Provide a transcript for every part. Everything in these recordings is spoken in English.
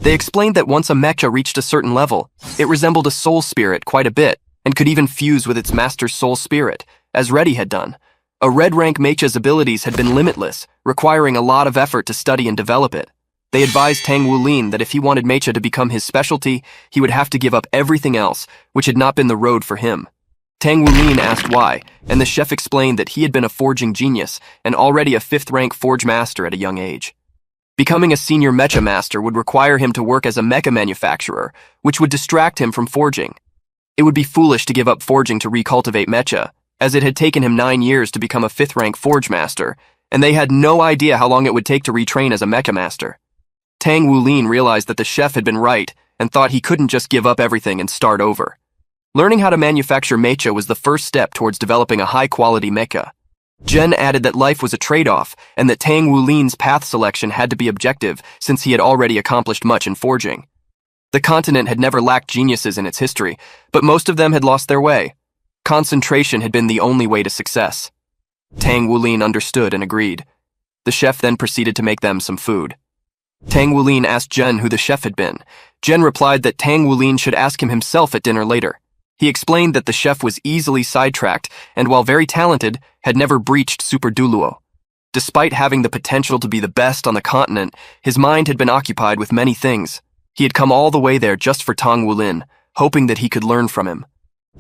They explained that once a mecha reached a certain level, it resembled a soul spirit quite a bit, and could even fuse with its master's soul spirit, as Reddy had done. A red rank mecha's abilities had been limitless, requiring a lot of effort to study and develop it. They advised Tang Wulin that if he wanted mecha to become his specialty, he would have to give up everything else, which had not been the road for him. Tang Wulin asked why, and the chef explained that he had been a forging genius and already a 5th rank forge master at a young age. Becoming a senior mecha master would require him to work as a mecha manufacturer, which would distract him from forging. It would be foolish to give up forging to recultivate mecha, as it had taken him 9 years to become a 5th rank forge master, and they had no idea how long it would take to retrain as a mecha master. Tang Wulin realized that the chef had been right and thought he couldn't just give up everything and start over. Learning how to manufacture mecha was the first step towards developing a high-quality mecha. Jen added that life was a trade-off and that Tang Wulin's path selection had to be objective since he had already accomplished much in forging. The continent had never lacked geniuses in its history, but most of them had lost their way. Concentration had been the only way to success. Tang Wulin understood and agreed. The chef then proceeded to make them some food. Tang Wulin asked Jen who the chef had been. Jen replied that Tang Wulin should ask him himself at dinner later. He explained that the chef was easily sidetracked and, while very talented, had never breached Super Duoluo. Despite having the potential to be the best on the continent, his mind had been occupied with many things. He had come all the way there just for Tang Wulin, hoping that he could learn from him.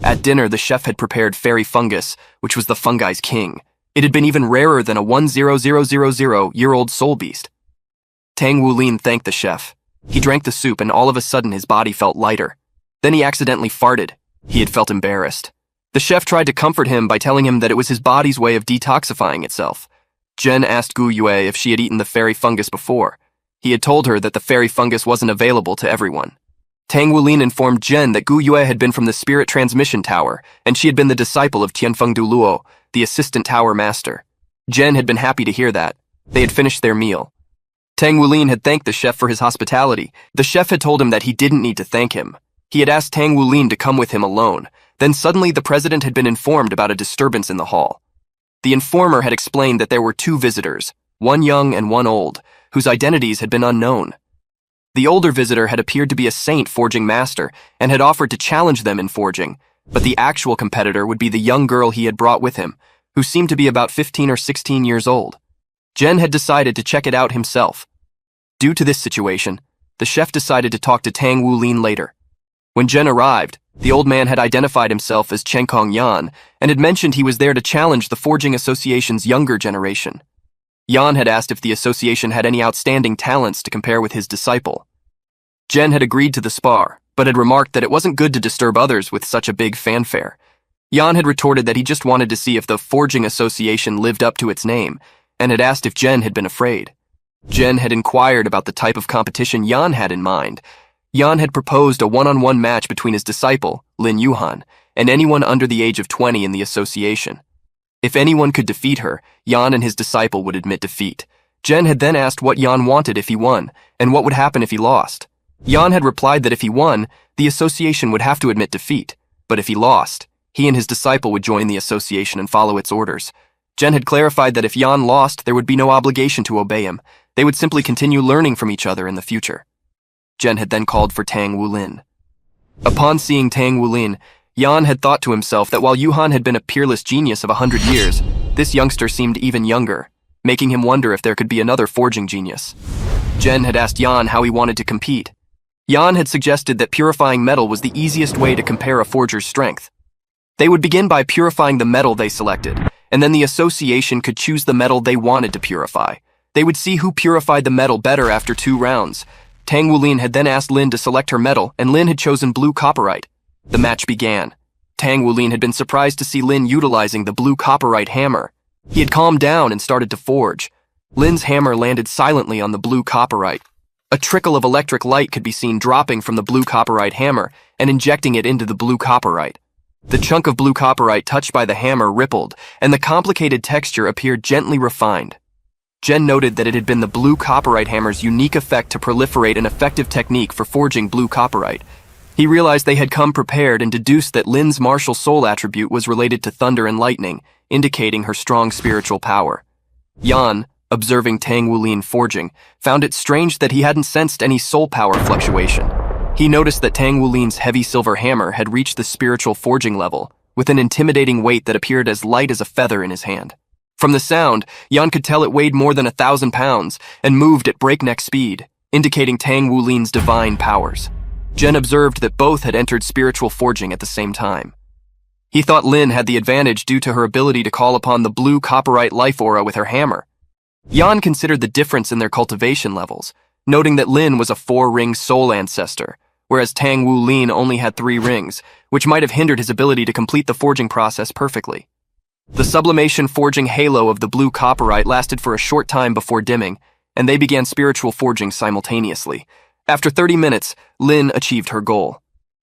At dinner, the chef had prepared fairy fungus, which was the fungi's king. It had been even rarer than a 10000-year-old soul beast. Tang Wulin thanked the chef. He drank the soup and all of a sudden his body felt lighter. Then he accidentally farted. He had felt embarrassed. The chef tried to comfort him by telling him that it was his body's way of detoxifying itself. Jen asked Gu Yue if she had eaten the fairy fungus before. He had told her that the fairy fungus wasn't available to everyone. Tang Wulin informed Jen that Gu Yue had been from the Spirit Transmission Tower, and she had been the disciple of Tianfeng Duoluo, the assistant tower master. Jen had been happy to hear that. They had finished their meal. Tang Wulin had thanked the chef for his hospitality. The chef had told him that he didn't need to thank him. He had asked Tang Wulin to come with him alone. Then suddenly the president had been informed about a disturbance in the hall. The informer had explained that there were 2 visitors, one young and one old, whose identities had been unknown. The older visitor had appeared to be a saint forging master and had offered to challenge them in forging, but the actual competitor would be the young girl he had brought with him, who seemed to be about 15 or 16 years old. Jen had decided to check it out himself. Due to this situation, the chef decided to talk to Tang Wulin later. When Jen arrived, the old man had identified himself as Chen Kong Yan and had mentioned he was there to challenge the Forging Association's younger generation. Yan had asked if the association had any outstanding talents to compare with his disciple. Jen had agreed to the spar, but had remarked that it wasn't good to disturb others with such a big fanfare. Yan had retorted that he just wanted to see if the Forging Association lived up to its name, and had asked if Jen had been afraid. Jen had inquired about the type of competition Yan had in mind. Yan had proposed a one-on-one match between his disciple, Lin Yuhan, and anyone under the age of 20 in the association. If anyone could defeat her, Yan and his disciple would admit defeat. Jen had then asked what Yan wanted if he won, and what would happen if he lost. Yan had replied that if he won, the association would have to admit defeat, but if he lost, he and his disciple would join the association and follow its orders. Jen had clarified that if Yan lost, there would be no obligation to obey him. They would simply continue learning from each other in the future. Jen had then called for Tang Wulin. Upon seeing Tang Wulin, Yan had thought to himself that while Yuhan had been a peerless genius of 100 years, this youngster seemed even younger, making him wonder if there could be another forging genius. Jen had asked Yan how he wanted to compete. Yan had suggested that purifying metal was the easiest way to compare a forger's strength. They would begin by purifying the metal they selected, and then the association could choose the metal they wanted to purify. They would see who purified the metal better after 2 rounds. Tang Wulin had then asked Lin to select her metal, and Lin had chosen blue copperite. The match began. Tang Wulin had been surprised to see Lin utilizing the blue copperite hammer. He had calmed down and started to forge. Lin's hammer landed silently on the blue copperite. A trickle of electric light could be seen dropping from the blue copperite hammer and injecting it into the blue copperite. The chunk of blue copperite touched by the hammer rippled, and the complicated texture appeared gently refined. Jen noted that it had been the blue copperite hammer's unique effect to proliferate an effective technique for forging blue copperite. He realized they had come prepared and deduced that Lin's martial soul attribute was related to thunder and lightning, indicating her strong spiritual power. Yan, observing Tang Wulin forging, found it strange that he hadn't sensed any soul power fluctuation. He noticed that Tang Wulin's heavy silver hammer had reached the spiritual forging level, with an intimidating weight that appeared as light as a feather in his hand. From the sound, Yan could tell it weighed more than 1,000 pounds and moved at breakneck speed, indicating Tang Wulin's divine powers. Jen observed that both had entered spiritual forging at the same time. He thought Lin had the advantage due to her ability to call upon the blue copperite life aura with her hammer. Yan considered the difference in their cultivation levels, noting that Lin was a 4-ring soul ancestor, whereas Tang Wulin only had 3 rings, which might have hindered his ability to complete the forging process perfectly. The sublimation forging halo of the blue copperite lasted for a short time before dimming, and they began spiritual forging simultaneously. After 30 minutes, Lin achieved her goal.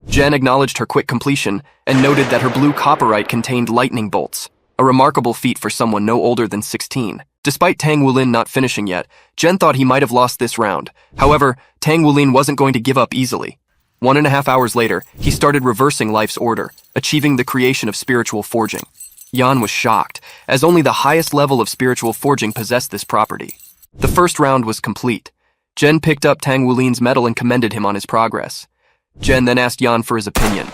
Jen acknowledged her quick completion and noted that her blue copperite contained lightning bolts, a remarkable feat for someone no older than 16. Despite Tang Wulin not finishing yet, Jen thought he might have lost this round. However, Tang Wulin wasn't going to give up easily. 1.5 hours later, he started reversing life's order, achieving the creation of spiritual forging. Yan was shocked, as only the highest level of spiritual forging possessed this property. The first round was complete. Jen picked up Tang Wulin's medal and commended him on his progress. Jen then asked Yan for his opinion.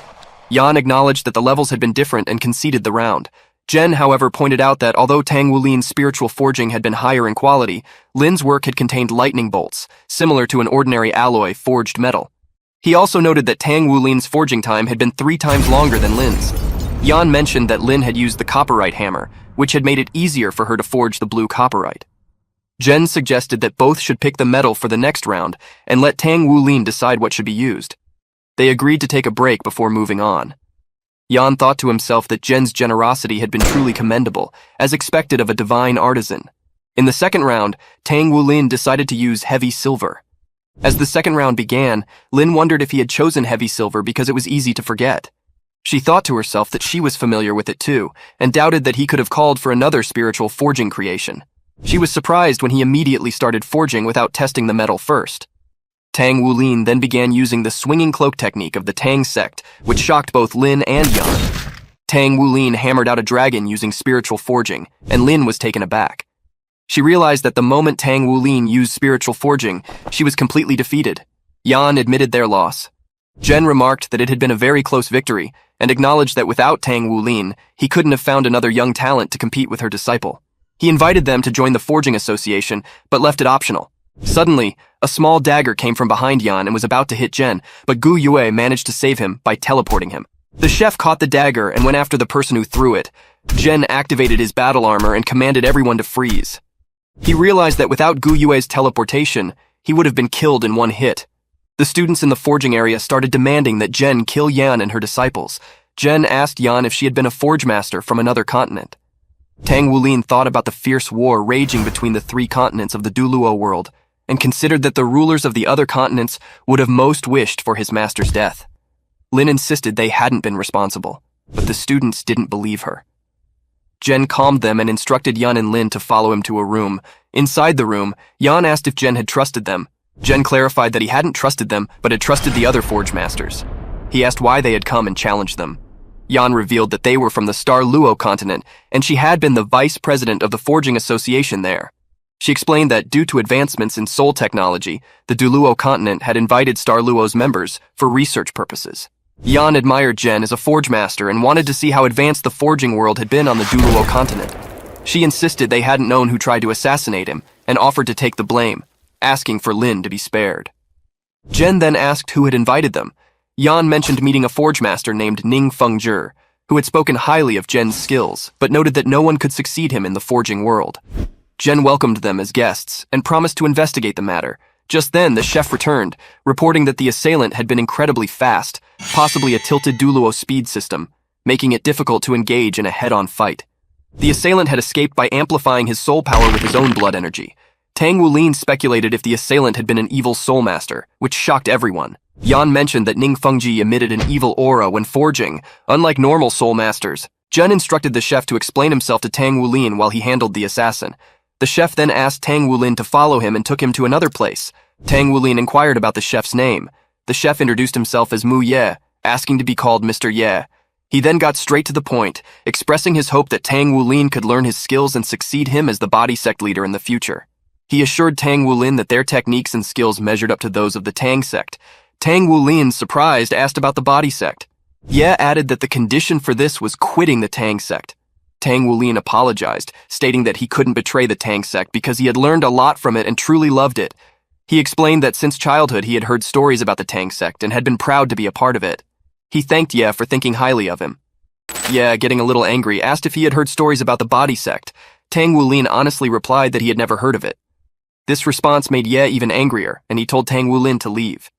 Yan acknowledged that the levels had been different and conceded the round. Jen, however, pointed out that although Tang Wulin's spiritual forging had been higher in quality, Lin's work had contained lightning bolts, similar to an ordinary alloy forged metal. He also noted that Tang Wulin's forging time had been 3 times longer than Lin's. Yan mentioned that Lin had used the copperite hammer, which had made it easier for her to forge the blue copperite. Jen suggested that both should pick the metal for the next round and let Tang Wulin decide what should be used. They agreed to take a break before moving on. Yan thought to himself that Jen's generosity had been truly commendable, as expected of a divine artisan. In the second round, Tang Wulin decided to use heavy silver. As the second round began, Lin wondered if he had chosen heavy silver because it was easy to forget. She thought to herself that she was familiar with it too, and doubted that he could have called for another spiritual forging creation. She was surprised when he immediately started forging without testing the metal first. Tang Wulin then began using the swinging cloak technique of the Tang sect, which shocked both Lin and Yan. Tang Wulin hammered out a dragon using spiritual forging, and Lin was taken aback. She realized that the moment Tang Wulin used spiritual forging, she was completely defeated. Yan admitted their loss. Jen remarked that it had been a very close victory, and acknowledged that without Tang Wulin, he couldn't have found another young talent to compete with her disciple. He invited them to join the Forging Association, but left it optional. Suddenly, a small dagger came from behind Yan and was about to hit Jen, but Gu Yue managed to save him by teleporting him. The chef caught the dagger and went after the person who threw it. Jen activated his battle armor and commanded everyone to freeze. He realized that without Gu Yue's teleportation, he would have been killed in one hit. The students in the forging area started demanding that Jen kill Yan and her disciples. Jen asked Yan if she had been a forge master from another continent. Tang Wulin thought about the fierce war raging between the 3 continents of the Duluo world, and considered that the rulers of the other continents would have most wished for his master's death. Lin insisted they hadn't been responsible, but the students didn't believe her. Jen calmed them and instructed Yan and Lin to follow him to a room. Inside the room, Yan asked if Jen had trusted them. Jen clarified that he hadn't trusted them, but had trusted the other forge masters. He asked why they had come and challenged them. Yan revealed that they were from the Star Luo continent, and she had been the vice president of the Forging Association there. She explained that due to advancements in soul technology, the Duluo continent had invited Star Luo's members for research purposes. Yan admired Jen as a forge master and wanted to see how advanced the forging world had been on the Duluo continent. She insisted they hadn't known who tried to assassinate him and offered to take the blame, asking for Lin to be spared. Jen then asked who had invited them. Yan mentioned meeting a forge master named Ning Fengzhi, who had spoken highly of Jen's skills, but noted that no one could succeed him in the forging world. Jen welcomed them as guests and promised to investigate the matter. Just then, the chef returned, reporting that the assailant had been incredibly fast, possibly a tilted Duluo speed system, making it difficult to engage in a head-on fight. The assailant had escaped by amplifying his soul power with his own blood energy. Tang Wulin speculated if the assailant had been an evil soul master, which shocked everyone. Yan mentioned that Ning Fengzhi emitted an evil aura when forging, unlike normal soul masters. Jen instructed the chef to explain himself to Tang Wulin while he handled the assassin. The chef then asked Tang Wulin to follow him and took him to another place. Tang Wulin inquired about the chef's name. The chef introduced himself as Mu Ye, asking to be called Mr. Ye. He then got straight to the point, expressing his hope that Tang Wulin could learn his skills and succeed him as the body sect leader in the future. He assured Tang Wulin that their techniques and skills measured up to those of the Tang sect. Tang Wulin, surprised, asked about the body sect. Ye added that the condition for this was quitting the Tang sect. Tang Wulin apologized, stating that he couldn't betray the Tang sect because he had learned a lot from it and truly loved it. He explained that since childhood he had heard stories about the Tang sect and had been proud to be a part of it. He thanked Ye for thinking highly of him. Ye, getting a little angry, asked if he had heard stories about the body sect. Tang Wulin honestly replied that he had never heard of it. This response made Ye even angrier, and he told Tang Wulin to leave.